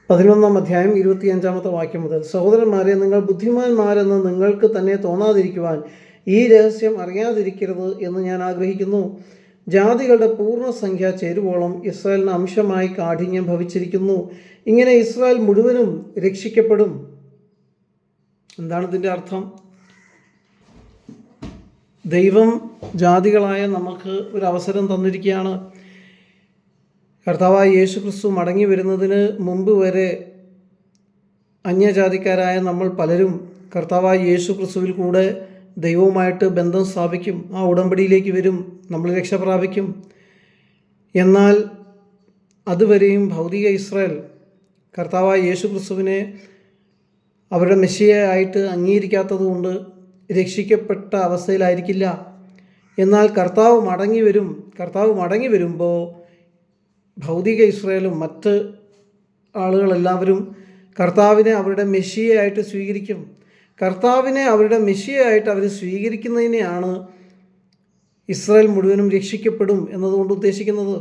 11 അധ്യായം 25 വാക്യം മുതൽ. സഹോദരന്മാരെ, നിങ്ങൾ ബുദ്ധിമാന്മാരെന്ന് നിങ്ങൾക്ക് തന്നെ തോന്നാതിരിക്കുവാൻ ഈ രഹസ്യം അറിയാതിരിക്കരുത് എന്ന് ഞാൻ ആഗ്രഹിക്കുന്നു. ജാതികളുടെ പൂർണ്ണസംഖ്യ ചേരുവോളം ഇസ്രായേലിന് അംശമായി കാഠിന്യം ഭവിച്ചിരിക്കുന്നു. ഇങ്ങനെ ഇസ്രായേൽ മുഴുവനും രക്ഷിക്കപ്പെടും. എന്താണ് ഇതിൻ്റെ അർത്ഥം? ദൈവം ജാതികളായ നമുക്ക് ഒരു അവസരം തന്നിരിക്കുകയാണ്. കർത്താവായ യേശു ക്രിസ്തു മടങ്ങി വരുന്നതിന് മുമ്പ് വരെ അന്യജാതിക്കാരായ നമ്മൾ പലരും കർത്താവായ യേശു ക്രിസ്തുവിൽ കൂടെ ദൈവവുമായിട്ട് ബന്ധം സ്ഥാപിക്കും. ആ ഉടമ്പടിയിലേക്ക് വരും, നമ്മൾ രക്ഷ പ്രാപിക്കും. എന്നാൽ അതുവരെയും ഭൗതിക ഇസ്രായേൽ കർത്താവായ യേശു ക്രിസ്തുവിനെ അവരുടെ മെസ്സിയയായിട്ട് അംഗീകരിക്കാത്തത് കൊണ്ട് രക്ഷിക്കപ്പെട്ട അവസ്ഥയിലായിരിക്കില്ല. എന്നാൽ കർത്താവ് മടങ്ങി വരുമ്പോൾ ഭൗതിക ഇസ്രായേലും മറ്റ് ആളുകളെല്ലാവരും കർത്താവിനെ അവരുടെ മെസ്സിയയായിട്ട് സ്വീകരിക്കും. കർത്താവിനെ അവരുടെ മെസ്സിയയായിട്ട് അവർ സ്വീകരിക്കുന്നതിനെയാണ് ഇസ്രായേൽ മുഴുവനും രക്ഷിക്കപ്പെടും എന്നതുകൊണ്ട് ഉദ്ദേശിക്കുന്നത്.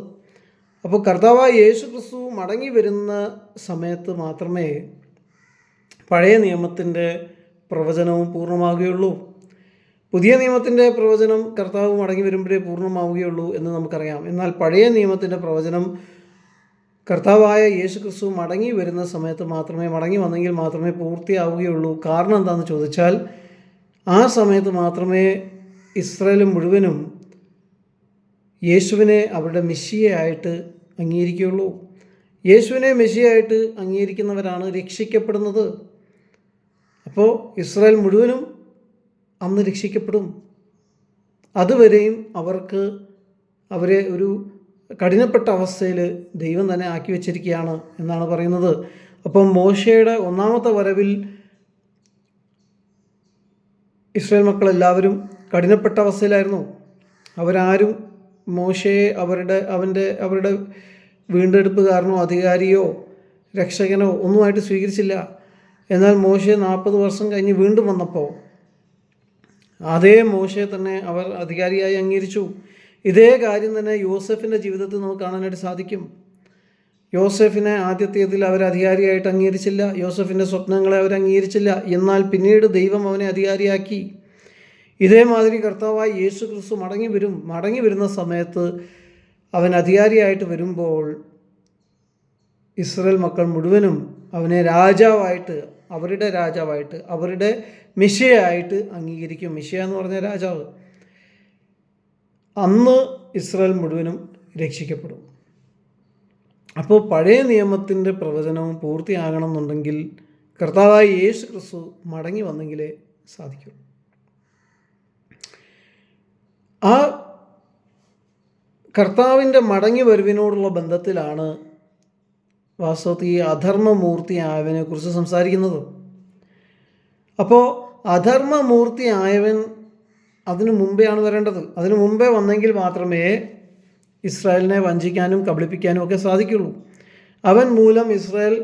അപ്പോൾ കർത്താവായ യേശു ക്രിസ്തു മടങ്ങി വരുന്ന സമയത്ത് മാത്രമേ പഴയ നിയമത്തിൻ്റെ പ്രവചനവും പൂർണ്ണമാവുകയുള്ളൂ. പുതിയ നിയമത്തിൻ്റെ പ്രവചനം കർത്താവ് മടങ്ങി വരുമ്പോഴേ പൂർണ്ണമാവുകയുള്ളൂ എന്ന് നമുക്കറിയാം. എന്നാൽ പഴയ നിയമത്തിൻ്റെ പ്രവചനം കർത്താവായ യേശു ക്രിസ്തു മടങ്ങി വരുന്ന സമയത്ത് മടങ്ങി വന്നെങ്കിൽ മാത്രമേ പൂർത്തിയാവുകയുള്ളൂ. കാരണം എന്താണെന്ന് ചോദിച്ചാൽ, ആ സമയത്ത് മാത്രമേ ഇസ്രായേൽ മുഴുവനും യേശുവിനെ അവരുടെ മെസ്സിയയായിട്ട് അംഗീകരിക്കുകയുള്ളൂ. യേശുവിനെ മെസ്സിയയായിട്ട് അംഗീകരിക്കുന്നവരാണ് രക്ഷിക്കപ്പെടുന്നത്. അപ്പോൾ ഇസ്രായേൽ മുഴുവനും അന്ന് രക്ഷിക്കപ്പെടും. അതുവരെയും അവരെ ഒരു കഠിനപ്പെട്ട അവസ്ഥയിൽ ദൈവം തന്നെ ആക്കി വച്ചിരിക്കുകയാണ് എന്നാണ് പറയുന്നത്. അപ്പം മോശയുടെ ഒന്നാമത്തെ വരവിൽ ഇസ്രായേൽ മക്കളെല്ലാവരും കഠിനപ്പെട്ട അവസ്ഥയിലായിരുന്നു. അവരാരും മോശയെ അവരുടെ വീണ്ടെടുപ്പുകാരനോ അധികാരിയോ രക്ഷകനോ ഒന്നുമായിട്ട് സ്വീകരിച്ചില്ല. എന്നാൽ മോശയെ 40 വർഷം കഴിഞ്ഞ് വീണ്ടും വന്നപ്പോൾ അതേ മോശയെ തന്നെ അവർ അധികാരിയായി അംഗീകരിച്ചു. ഇതേ കാര്യം തന്നെ യോസെഫിൻ്റെ ജീവിതത്തിൽ നമുക്ക് കാണാനായിട്ട് സാധിക്കും. യോസെഫിനെ ആദ്യത്തേതിൽ അവർ അധികാരിയായിട്ട് അംഗീകരിച്ചില്ല. യോസെഫിൻ്റെ സ്വപ്നങ്ങളെ അവർ അംഗീകരിച്ചില്ല. എന്നാൽ പിന്നീട് ദൈവം അവനെ അധികാരിയാക്കി. ഇതേമാതിരി കർത്താവായി യേശു ക്രിസ്തു മടങ്ങി വരുന്ന സമയത്ത് അവൻ അധികാരിയായിട്ട് വരുമ്പോൾ ഇസ്രായേൽ മക്കൾ മുഴുവനും അവനെ അവരുടെ മെസ്സിയയായിട്ട് അംഗീകരിക്കും. മെസ്സിയ എന്ന് പറഞ്ഞ രാജാവ്. അന്ന് ഇസ്രായേൽ മുഴുവനും രക്ഷിക്കപ്പെടും. അപ്പോൾ പഴയ നിയമത്തിൻ്റെ പ്രവചനവും പൂർത്തിയാകണം എന്നുണ്ടെങ്കിൽ കർത്താവായ യേശു ക്രിസ്തു മടങ്ങി വന്നെങ്കിലേ സാധിക്കൂ. ആ കർത്താവിൻ്റെ മടങ്ങി വരവിനോടുള്ള ബന്ധത്തിലാണ് വാസ്തവത്തിൽ ഈ അധർമ്മമൂർത്തിയായവനെ കുറിച്ച് സംസാരിക്കുന്നത്. അപ്പോൾ അധർമ്മമൂർത്തിയായവൻ അതിനു മുമ്പെയാണ് വരേണ്ടത്. അതിനു മുമ്പേ വന്നെങ്കിൽ മാത്രമേ ഇസ്രായേലിനെ വഞ്ചിക്കാനും കബളിപ്പിക്കാനും ഒക്കെ സാധിക്കുള്ളൂ. അവൻ മൂലം ഇസ്രായേൽ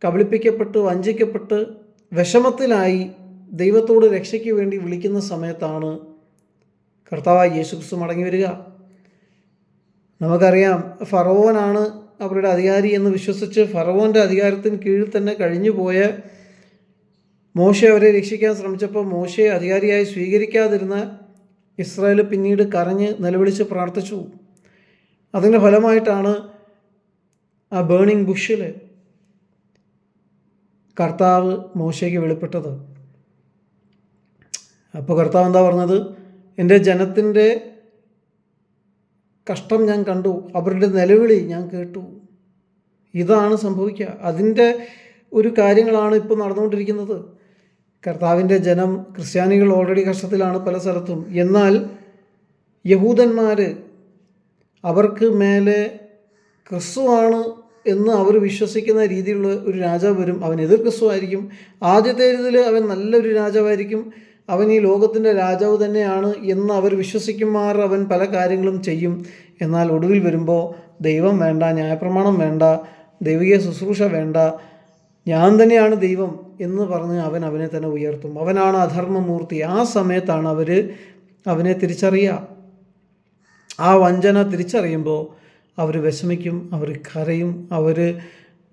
കബളിപ്പിക്കപ്പെട്ട് വഞ്ചിക്കപ്പെട്ട് വിഷമത്തിലായി ദൈവത്തോട് രക്ഷയ്ക്ക് വേണ്ടി വിളിക്കുന്ന സമയത്താണ് കർത്താവായ യേശു ക്രിസ്തു മടങ്ങി വരിക. നമുക്കറിയാം, ഫറവോനാണ് അവരുടെ അധികാരി എന്ന് വിശ്വസിച്ച് ഫറവോൻ്റെ അധികാരത്തിന് കീഴിൽ തന്നെ കഴിഞ്ഞുപോയ മോശെ അവരെ രക്ഷിക്കാൻ ശ്രമിച്ചപ്പോൾ മോശയെ അധികാരിയായി സ്വീകരിക്കാതിരുന്ന ഇസ്രായേൽ പിന്നീട് കരഞ്ഞ് നിലവിളിച്ച് പ്രാർത്ഥിച്ചു. അതിൻ്റെ ഫലമായിട്ടാണ് ആ ബേണിംഗ് ബുഷിൽ കർത്താവ് മോശയ്ക്ക് വെളിപ്പെട്ടത്. അപ്പോൾ കർത്താവ് എന്താ പറഞ്ഞത്? എൻ്റെ ജനത്തിൻ്റെ കഷ്ടം ഞാൻ കണ്ടു, അവരുടെ നിലവിളി ഞാൻ കേട്ടു. ഇതാണ് സംഭവിക്കുക. അതിൻ്റെ ഒരു കാര്യങ്ങളാണ് ഇപ്പോൾ നടന്നുകൊണ്ടിരിക്കുന്നത്. കർത്താവിൻ്റെ ജനം, ക്രിസ്ത്യാനികൾ ഓൾറെഡി കഷ്ടത്തിലാണ് പല സ്ഥലത്തും. എന്നാൽ യഹൂദന്മാർ, അവർക്ക് മേലെ ക്രിസ്തുവാണ് എന്ന് അവർ വിശ്വസിക്കുന്ന രീതിയിലുള്ള ഒരു രാജാവ് വരും. അവൻ എതിർ ക്രിസ്തു ആയിരിക്കും. ആദ്യത്തെ ഇതിൽ അവൻ നല്ലൊരു രാജാവായിരിക്കും. അവൻ ഈ ലോകത്തിൻ്റെ രാജാവ് തന്നെയാണ് എന്ന് അവർ വിശ്വസിക്കുമാർ അവൻ പല കാര്യങ്ങളും ചെയ്യും. എന്നാൽ ഒടുവിൽ വരുമ്പോൾ ദൈവം വേണ്ട, ന്യായപ്രമാണം വേണ്ട, ദൈവിക ശുശ്രൂഷ വേണ്ട, ഞാൻ തന്നെയാണ് ദൈവം എന്ന് പറഞ്ഞ് അവനെ തന്നെ ഉയർത്തും. അവനാണ് അധർമ്മമൂർത്തി. ആ സമയത്താണ് അവനെ തിരിച്ചറിയുക. ആ വഞ്ചന തിരിച്ചറിയുമ്പോൾ അവർ വിഷമിക്കും, അവർ കരയും, അവർ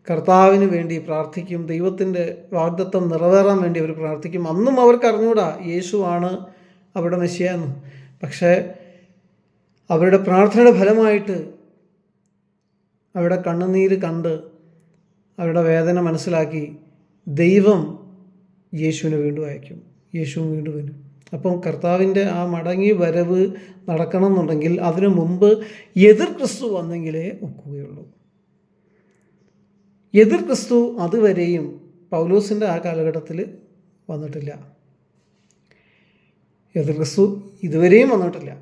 കർത്താവിന് വേണ്ടി പ്രാർത്ഥിക്കും. ദൈവത്തിൻ്റെ വാഗ്ദത്തം നിറവേറാൻ വേണ്ടി അവർ പ്രാർത്ഥിക്കും. അന്നും അവർക്ക് അറിഞ്ഞൂടാ യേശുവാണ് അവരുടെ മെസ്സിയ എന്ന്. പക്ഷേ അവരുടെ പ്രാർത്ഥനയുടെ ഫലമായിട്ട് അവരുടെ കണ്ണുനീര് കണ്ട് അവരുടെ വേദന മനസ്സിലാക്കി ദൈവം യേശുവിനെ വീണ്ടും അയക്കും. യേശുവും വീണ്ടും വരും. അപ്പം കർത്താവിൻ്റെ ആ മടങ്ങി വരവ് നടക്കണം എന്നുണ്ടെങ്കിൽ അതിനു മുമ്പ് എതിർ ക്രിസ്തു വന്നെങ്കിലേ ഒക്കുകയുള്ളൂ. എതിർ ക്രിസ്തു അതുവരെയും പൗലോസിൻ്റെ ആ കാലഘട്ടത്തിൽ വന്നിട്ടില്ല. എതിർ ക്രിസ്തു ഇതുവരെയും വന്നിട്ടില്ല.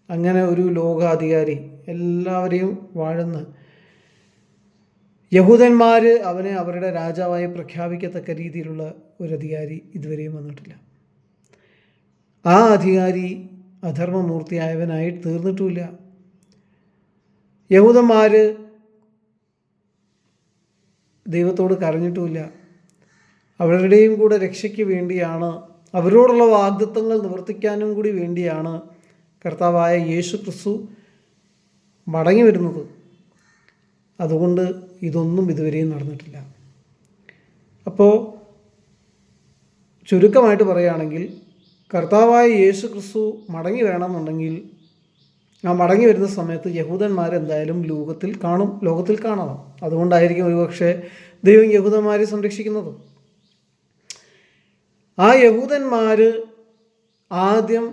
അങ്ങനെ ഒരു ലോകാധികാരി, എല്ലാവരെയും വാഴുന്ന യഹൂദന്മാർ അവനെ അവരുടെ രാജാവായി പ്രഖ്യാപിക്കത്തക്ക രീതിയിലുള്ള ഒരു അധികാരി ഇതുവരെയും വന്നിട്ടില്ല. ആ അധികാരി അധർമ്മമൂർത്തിയായവനായി തീർന്നിട്ടുമില്ല. യഹൂദന്മാർ ദൈവത്തോട് കരഞ്ഞിട്ടുമില്ല. അവരുടെയും കൂടെ രക്ഷയ്ക്ക് വേണ്ടിയാണ്, അവരോടുള്ള വാഗ്ദത്തങ്ങൾ നിവർത്തിക്കാനും കൂടി വേണ്ടിയാണ് കർത്താവായ യേശു ക്രിസ്തു മടങ്ങി വരുന്നത്. അതുകൊണ്ട് ഇതൊന്നും ഇതുവരെയും നടന്നിട്ടില്ല. അപ്പോൾ ചുരുക്കമായിട്ട് പറയുകയാണെങ്കിൽ കർത്താവായ യേശു ക്രിസ്തു മടങ്ങി വരണമെന്നുണ്ടെങ്കിൽ ആ മടങ്ങി വരുന്ന സമയത്ത് യഹൂദന്മാരെന്തായാലും ലോകത്തിൽ കാണണം. അതുകൊണ്ടായിരിക്കും ഒരുപക്ഷെ ദൈവം യഹൂദന്മാരെ സംരക്ഷിക്കുന്നത്. ആ യഹൂദന്മാർ ആദ്യം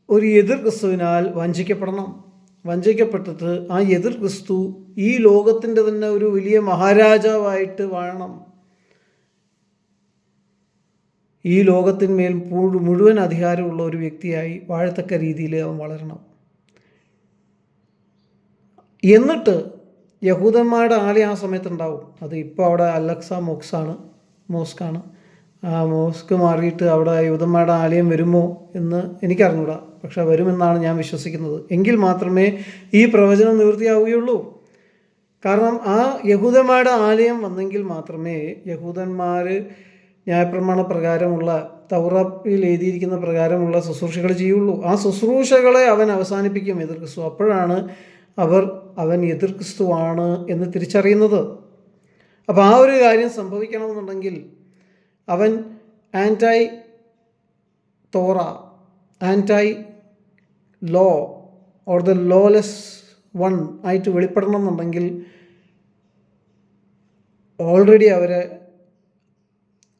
ഒരു എതിർ ക്രിസ്തുവിനാൽ വഞ്ചിക്കപ്പെട്ടിട്ട് ആ എതിർ ക്രിസ്തു ഈ ലോകത്തിൻ്റെ തന്നെ ഒരു വലിയ മഹാരാജാവായിട്ട് വാഴണം. ഈ ലോകത്തിന്മേൽ മുഴുവൻ അധികാരമുള്ള ഒരു വ്യക്തിയായി വാഴത്തക്ക രീതിയിൽ അവൻ വളരണം. എന്നിട്ട് യഹൂദന്മാരുടെ ആലയം ആ സമയത്തുണ്ടാവും. അത് ഇപ്പോൾ അവിടെ അലക്സ മോസ്കാണ്. ആ മോസ്ക് മാറിയിട്ട് അവിടെ യഹൂദന്മാരുടെ ആലയം വരുമോ എന്ന് എനിക്കറിഞ്ഞൂടാ. പക്ഷെ വരുമെന്നാണ് ഞാൻ വിശ്വസിക്കുന്നത്. എങ്കിൽ മാത്രമേ ഈ പ്രവചനം നിവൃത്തിയാവുകയുള്ളൂ. കാരണം ആ യഹൂദന്മാരുടെ ആലയം വന്നെങ്കിൽ മാത്രമേ യഹൂദന്മാർ ന്യായപ്രമാണ പ്രകാരമുള്ള തൗറാത്തിൽ എഴുതിയിരിക്കുന്ന പ്രകാരമുള്ള ശുശ്രൂഷകൾ ചെയ്യുള്ളൂ. ആ ശുശ്രൂഷകളെ അവൻ അവസാനിപ്പിക്കും എതിർ ക്രിസ്തു. അപ്പോഴാണ് അവൻ എതിർ ക്രിസ്തുവാണ് എന്ന് തിരിച്ചറിയുന്നത്. അപ്പോൾ ആ ഒരു കാര്യം സംഭവിക്കണമെന്നുണ്ടെങ്കിൽ അവൻ anti Torah, anti law or the lawless one ആയിട്ട് വെളിപ്പെടണം എന്നുണ്ടെങ്കിൽ ഓൾറെഡി അവരെ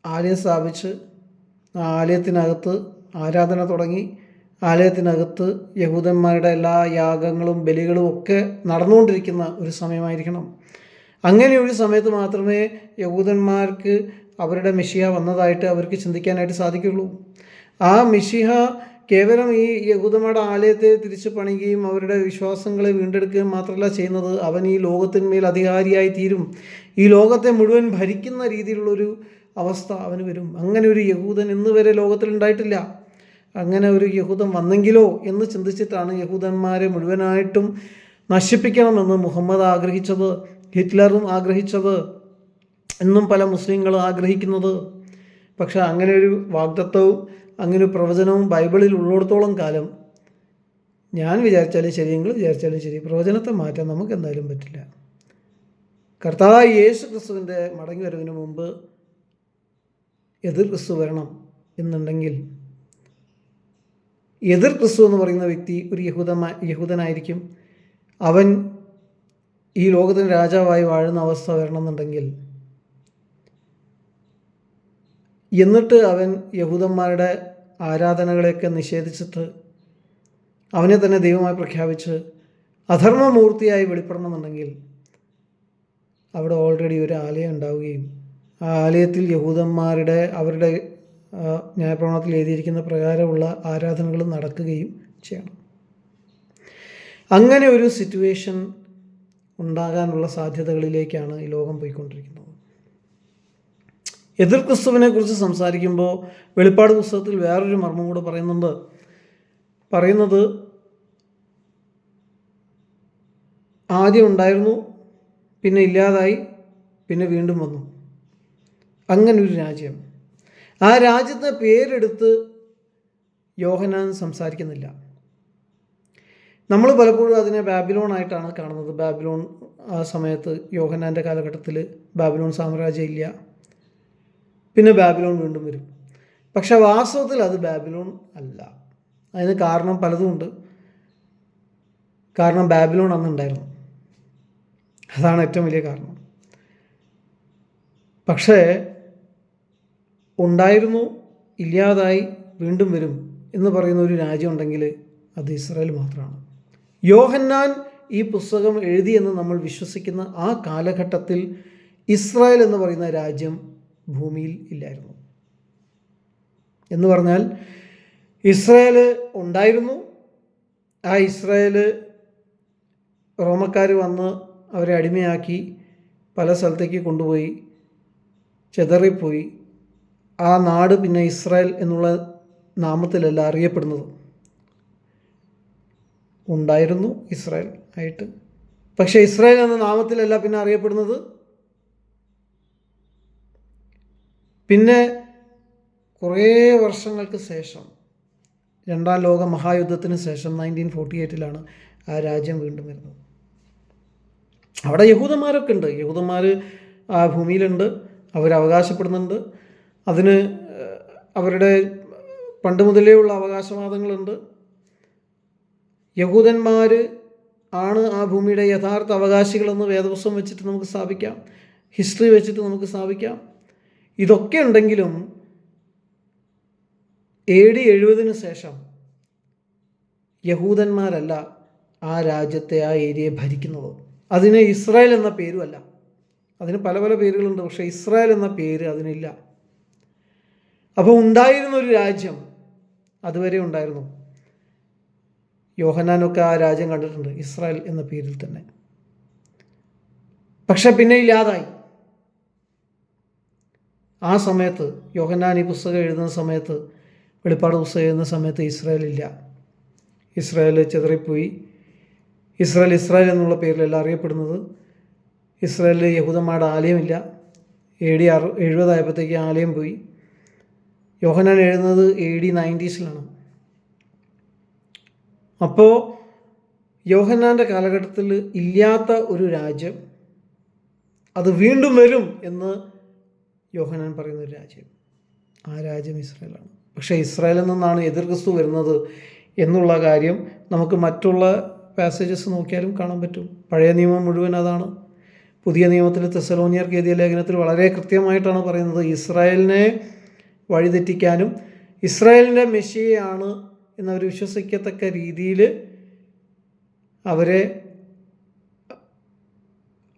ആലയം സ്ഥാപിച്ച് ആ ആലയത്തിനകത്ത് ആരാധന തുടങ്ങി. ആലയത്തിനകത്ത് യഹൂദന്മാരുടെ എല്ലാ യാഗങ്ങളും ബലികളും ഒക്കെ നടന്നുകൊണ്ടിരിക്കുന്ന ഒരു സമയമായിരിക്കണം. അങ്ങനെ ഒരു സമയത്ത് മാത്രമേ യഹൂദന്മാർക്ക് അവരുടെ മെഷിഹ വന്നതായിട്ട് അവർക്ക് ചിന്തിക്കാനായിട്ട് സാധിക്കുള്ളൂ. ആ മെഷിഹ കേവലം ഈ യഹൂദന്മാരുടെ ആലയത്തെ തിരിച്ചു പണിയുകയും അവരുടെ വിശ്വാസങ്ങളെ വീണ്ടെടുക്കുകയും മാത്രമല്ല ചെയ്യുന്നത്, അവൻ ഈ ലോകത്തിന്മേൽ അധികാരിയായി തീരും. ഈ ലോകത്തെ മുഴുവൻ ഭരിക്കുന്ന രീതിയിലുള്ളൊരു അവസ്ഥ അവന് വരും. അങ്ങനെ ഒരു യഹൂദൻ ഇന്ന് വരെ ലോകത്തിലുണ്ടായിട്ടില്ല. അങ്ങനെ ഒരു യഹൂദൻ വന്നെങ്കിലോ എന്ന് ചിന്തിച്ചിട്ടാണ് യഹൂദന്മാരെ മുഴുവനായിട്ടും നശിപ്പിക്കണമെന്ന് മുഹമ്മദ് ആഗ്രഹിച്ചത്, ഹിറ്റ്ലറും ആഗ്രഹിച്ചത്, എന്നും പല മുസ്ലിങ്ങളും ആഗ്രഹിക്കുന്നത്. പക്ഷെ അങ്ങനെ ഒരു വാഗ്ദത്തവും അങ്ങനെ ഒരു പ്രവചനവും ബൈബിളിൽ ഉള്ളിടത്തോളം കാലം ഞാൻ വിചാരിച്ചാലും ശരി, നിങ്ങൾ വിചാരിച്ചാലും ശരി, പ്രവചനത്തെ മാറ്റാൻ നമുക്ക് എന്തായാലും പറ്റില്ല. കർത്താവായ യേശു ക്രിസ്തുവിൻ്റെ മടങ്ങി വരവിന് മുമ്പ് എതിർ ക്രിസ്തു വരണം എന്നുണ്ടെങ്കിൽ എതിർ ക്രിസ്തു എന്ന് പറയുന്ന വ്യക്തി ഒരു യഹൂദനായിരിക്കും. അവൻ ഈ ലോകത്തിന് രാജാവായി വാഴുന്ന അവസ്ഥ വരണമെന്നുണ്ടെങ്കിൽ, എന്നിട്ട് അവൻ യഹൂദന്മാരുടെ ആരാധനകളെയൊക്കെ നിഷേധിച്ചിട്ട് അവനെ തന്നെ ദൈവമായി പ്രഖ്യാപിച്ച് അധർമ്മമൂർത്തിയായി വെളിപ്പെടണമെന്നുണ്ടെങ്കിൽ അവിടെ ഓൾറെഡി ഒരു ആലയം ഉണ്ടാവുകയും ആ ആലയത്തിൽ യഹൂദന്മാരുടെ അവരുടെ ന്യായപ്രമാണത്തിൽ എഴുതിയിരിക്കുന്ന പ്രകാരമുള്ള ആരാധനകൾ നടക്കുകയും ചെയ്യണം. അങ്ങനെ ഒരു സിറ്റുവേഷൻ ഉണ്ടാകാനുള്ള സാധ്യതകളിലേക്കാണ് ഈ ലോകം പോയിക്കൊണ്ടിരിക്കുന്നത്. എതിർ ക്രിസ്തുവിനെ കുറിച്ച് സംസാരിക്കുമ്പോൾ വെളിപ്പാട് പുസ്തകത്തിൽ വേറൊരു മർമ്മം കൂടെ പറയുന്നത് ആദ്യം ഉണ്ടായിരുന്നു, പിന്നെ ഇല്ലാതായി, പിന്നെ വീണ്ടും വന്നു. അങ്ങനൊരു രാജ്യം. ആ രാജ്യത്തെ പേരെടുത്ത് യോഹന്നാൻ സംസാരിക്കുന്നില്ല. നമ്മൾ പലപ്പോഴും അതിനെ ബാബിലോണായിട്ടാണ് കാണുന്നത്. ബാബിലോൺ ആ സമയത്ത് യോഹന്നാൻ്റെ കാലഘട്ടത്തിൽ ബാബിലോൺ സാമ്രാജ്യം ഇല്ല, പിന്നെ ബാബിലോൺ വീണ്ടും വരും. പക്ഷെ വാസ്തവത്തിൽ അത് ബാബിലോൺ അല്ല. അതിന് കാരണം പലതുമുണ്ട്. കാരണം ബാബിലോൺ അന്നുണ്ടായിരുന്നു, അതാണ് ഏറ്റവും വലിയ കാരണം. പക്ഷേ ഉണ്ടായിരുന്നു, ഇല്ലാതായി, വീണ്ടും വരും എന്ന് പറയുന്ന ഒരു രാജ്യം ഉണ്ടെങ്കിൽ അത് ഇസ്രായേൽ മാത്രമാണ്. യോഹന്നാൻ ഈ പുസ്തകം എഴുതിയെന്ന് നമ്മൾ വിശ്വസിക്കുന്ന ആ കാലഘട്ടത്തിൽ ഇസ്രായേൽ എന്ന് പറയുന്ന രാജ്യം ഭൂമിയിൽ ഇല്ലായിരുന്നു. എന്ന് പറഞ്ഞാൽ ഇസ്രായേൽ ഉണ്ടായിരുന്നു. ആ ഇസ്രായേൽ റോമക്കാർ വന്ന് അവരെ അടിമയാക്കി പല സ്ഥലത്തേക്ക് കൊണ്ടുപോയി, ചെതറിപ്പോയി. ആ നാട് പിന്നെ ഇസ്രായേൽ എന്നുള്ള നാമത്തിലല്ല അറിയപ്പെടുന്നത്. ഉണ്ടായിരുന്നു ഇസ്രായേൽ ആയിട്ട്, പക്ഷേ ഇസ്രായേൽ എന്ന നാമത്തിലല്ല പിന്നെ അറിയപ്പെടുന്നത്. പിന്നെ കുറേ വർഷങ്ങൾക്ക് ശേഷം, രണ്ടാം ലോക മഹായുദ്ധത്തിന് ശേഷം 1948 ആ രാജ്യം വീണ്ടും വരുന്നത്. അവിടെ യഹൂദന്മാരൊക്കെ ഉണ്ട്, യഹൂദന്മാർ ആ ഭൂമിയിലുണ്ട്, അവരവകാശപ്പെടുന്നുണ്ട്. അതിന് അവരുടെ പണ്ട് മുതലേ ഉള്ള അവകാശവാദങ്ങളുണ്ട്. യഹൂദന്മാർ ആണ് ആ ഭൂമിയുടെ യഥാർത്ഥ അവകാശികളെന്ന് വേദപുസ്തകം വെച്ചിട്ട് നമുക്ക് സ്ഥാപിക്കാം, ഹിസ്റ്ററി വെച്ചിട്ട് നമുക്ക് സ്ഥാപിക്കാം. ഇതൊക്കെ ഉണ്ടെങ്കിലും AD 70 ശേഷം യഹൂദന്മാരല്ല ആ രാജ്യത്തെ, ആ ഏരിയയെ ഭരിക്കുന്നത്. അതിന് ഇസ്രായേൽ എന്ന പേരുമല്ല, അതിന് പല പല പേരുകളുണ്ട്, പക്ഷേ ഇസ്രായേൽ എന്ന പേര് അതിനില്ല. അപ്പോൾ ഉണ്ടായിരുന്നൊരു രാജ്യം അതുവരെ ഉണ്ടായിരുന്നു. യോഹന്നാനൊക്കെ ആ രാജ്യം കണ്ടിട്ടുണ്ട്, ഇസ്രായേൽ എന്ന പേരിൽ തന്നെ. പക്ഷെ പിന്നെ ഇല്ലാതായി. ആ സമയത്ത് യോഹന്നാൻ ഈ പുസ്തകം എഴുതുന്ന സമയത്ത്, വെളിപ്പാട് പുസ്തകം എഴുതുന്ന സമയത്ത് ഇസ്രായേൽ ഇല്ല. ഇസ്രായേൽ ചിതറിപ്പോയി. ഇസ്രായേൽ എന്നുള്ള പേരിലല്ല അറിയപ്പെടുന്നത്. ഇസ്രായേലിൽ യഹൂദന്മാരുടെ ആലയമില്ല. AD 70 ആയപ്പോഴത്തേക്ക് ആലയം പോയി. യോഹന്നാൻ എഴുതുന്നത് AD 90s. അപ്പോൾ യോഹന്നാൻ്റെ കാലഘട്ടത്തിൽ ഇല്ലാത്ത ഒരു രാജ്യം, അത് വീണ്ടും വരും എന്ന് യോഹന്നാൻ പറയുന്ന ഒരു രാജ്യം, ആ രാജ്യം ഇസ്രായേലാണ്. പക്ഷേ ഇസ്രായേലിൽ നിന്നാണ് എതിർ ക്രിസ്തു വരുന്നത് എന്നുള്ള കാര്യം നമുക്ക് മറ്റുള്ള പാസേജസ് നോക്കിയാലും കാണാൻ പറ്റും. പഴയ നിയമം മുഴുവൻ അതാണ്. പുതിയ നിയമത്തിൽ തെസ്സലോനിയർക്ക് എഴുതിയ ലേഖനത്തിൽ വളരെ കൃത്യമായിട്ടാണ് പറയുന്നത്, ഇസ്രായേലിനെ വഴിതെറ്റിക്കാനും ഇസ്രായേലിൻ്റെ മെസ്സിയാണ് എന്നവർ വിശ്വസിക്കത്തക്ക രീതിയിൽ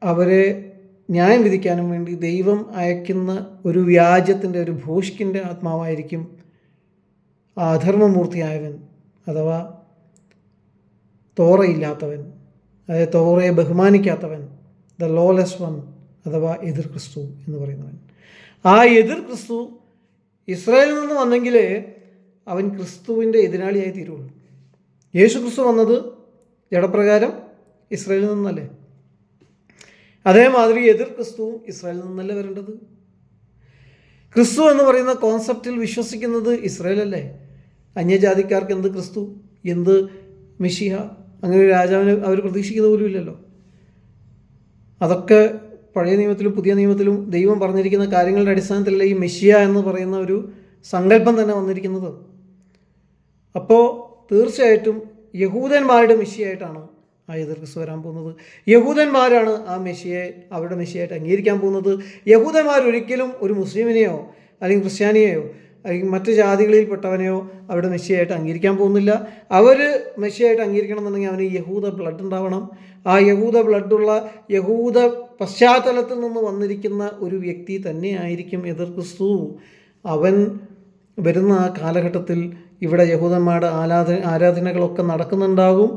അവരെ ന്യായം വിധിക്കാനും വേണ്ടി ദൈവം അയക്കുന്ന ഒരു വ്യാജത്തിൻ്റെ, ഒരു ഭോഷ്കിൻ്റെ ആത്മാവായിരിക്കും ആ അധർമ്മമൂർത്തിയായവൻ, അഥവാ തോറയില്ലാത്തവൻ, അതായത് തോറയെ ബഹുമാനിക്കാത്തവൻ, ദ ലോലെസ് വൺ, അഥവാ എതിർ ക്രിസ്തു എന്ന് പറയുന്നവൻ. ആ എതിർ ക്രിസ്തു ഇസ്രായേലിൽ നിന്ന് വന്നെങ്കിലേ അവൻ ക്രിസ്തുവിൻ്റെ എതിരാളിയായി തീരുള്ളൂ. യേശു ക്രിസ്തു വന്നത് ജഡപ്രകാരം ഇസ്രായേലിൽ നിന്നല്ലേ, അതേമാതിരി എതിർ ക്രിസ്തുവും ഇസ്രായേലിൽ നിന്നല്ലേ വരേണ്ടത്. ക്രിസ്തു എന്ന് പറയുന്ന കോൺസെപ്റ്റിൽ വിശ്വസിക്കുന്നത് ഇസ്രായേലല്ലേ. അന്യജാതിക്കാർക്ക് എന്ത് ക്രിസ്തു, എന്ത് മെഷിഹ, അങ്ങനെ ഒരു രാജാവിനെ അവർ പ്രതീക്ഷിക്കുന്ന പോലും ഇല്ലല്ലോ. അതൊക്കെ പഴയ നിയമത്തിലും പുതിയ നിയമത്തിലും ദൈവം പറഞ്ഞിരിക്കുന്ന കാര്യങ്ങളുടെ അടിസ്ഥാനത്തിലല്ലേ ഈ മെഷിയ എന്ന് പറയുന്ന ഒരു സങ്കല്പം തന്നെ വന്നിരിക്കുന്നത്. അപ്പോൾ തീർച്ചയായിട്ടും യഹൂദന്മാരുടെ മെഷിയായിട്ടാണ് ആ എതിർ ക്രിസ്തു വരാൻ പോകുന്നത്. യഹൂദന്മാരാണ് ആ മെഷിയെ അവരുടെ മെഷിയായിട്ട് അംഗീകരിക്കാൻ പോകുന്നത്. യഹൂദന്മാരൊരിക്കലും ഒരു മുസ്ലിമിനെയോ അല്ലെങ്കിൽ ക്രിസ്ത്യാനിയെയോ അല്ലെങ്കിൽ മറ്റ് ജാതികളിൽപ്പെട്ടവനെയോ അവരുടെ മെഷിയായിട്ട് അംഗീകരിക്കാൻ പോകുന്നില്ല. അവർ മെഷിയായിട്ട് അംഗീകരിക്കണം എന്നുണ്ടെങ്കിൽ അവന് യഹൂദ ബ്ലഡ് ഉണ്ടാവണം. ആ യഹൂദ ബ്ലഡുള്ള യഹൂദ പശ്ചാത്തലത്തിൽ നിന്ന് വന്നിരിക്കുന്ന ഒരു വ്യക്തി തന്നെയായിരിക്കും എതിർ ക്രിസ്തു. അവൻ വരുന്ന ആ കാലഘട്ടത്തിൽ ഇവിടെ യഹൂദന്മാരുടെ ആരാധനകളൊക്കെ നടക്കുന്നുണ്ടാകും,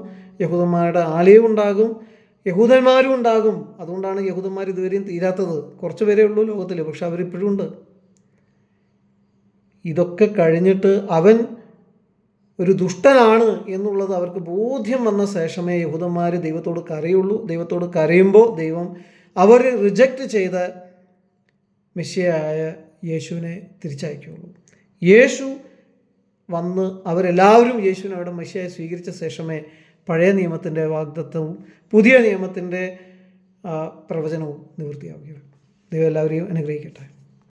യഹൂദന്മാരുടെ ആലയം ഉണ്ടാകും, യഹൂദന്മാരും ഉണ്ടാകും. അതുകൊണ്ടാണ് യഹൂദന്മാർ ഇതുവരെയും തീരാത്തത്. കുറച്ച് പേരേ ഉള്ളൂ ലോകത്തിൽ, പക്ഷെ അവരിപ്പോഴും ഉണ്ട്. ഇതൊക്കെ കഴിഞ്ഞിട്ട് അവൻ ഒരു ദുഷ്ടനാണ് എന്നുള്ളത് അവർക്ക് ബോധ്യം വന്ന ശേഷമേ യഹൂദന്മാർ ദൈവത്തോട് കരയുള്ളൂ. ദൈവത്തോട് കരയുമ്പോൾ ദൈവം അവർ റിജക്റ്റ് ചെയ്ത മെഷിയായ യേശുവിനെ തിരിച്ചയക്കുകയുള്ളൂ. യേശു വന്ന് അവരെല്ലാവരും യേശുവിനെ അവിടെ മെഷിയായി സ്വീകരിച്ച ശേഷമേ പഴയ നിയമത്തിൻ്റെ വാഗ്ദത്തവും പുതിയ നിയമത്തിൻ്റെ പ്രവചനവും നിവൃത്തിയാവുകയുള്ളൂ. ദൈവം എല്ലാവരെയും അനുഗ്രഹിക്കട്ടെ.